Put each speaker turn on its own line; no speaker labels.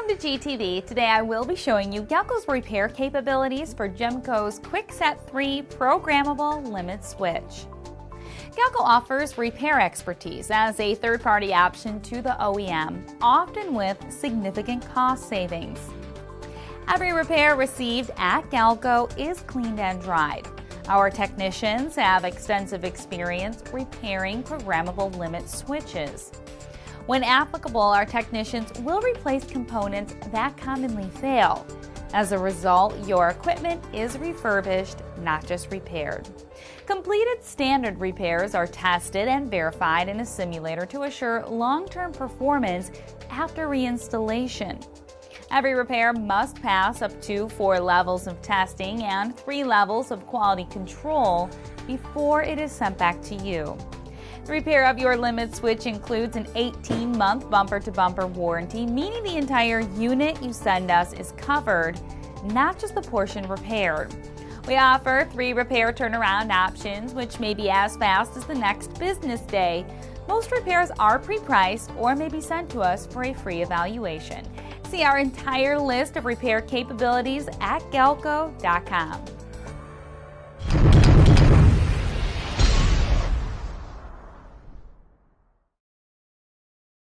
Welcome to GTV. Today I will be showing you Galco's repair capabilities for Gemco's quik-set 3 programmable limit switch. Galco offers repair expertise as a third-party option to the OEM, often with significant cost savings. Every repair received at Galco is cleaned and dried. Our technicians have extensive experience repairing programmable limit switches. When applicable, our technicians will replace components that commonly fail. As a result, your equipment is refurbished, not just repaired. Completed standard repairs are tested and verified in a simulator to assure long-term performance after reinstallation. Every repair must pass up to 4 levels of testing and 3 levels of quality control before it is sent back to you. The repair of your limit switch includes an 18-month bumper-to-bumper warranty, meaning the entire unit you send us is covered, not just the portion repaired. We offer 3 repair turnaround options, which may be as fast as the next business day. Most repairs are pre-priced or may be sent to us for a free evaluation. See our entire list of repair capabilities at galco.com.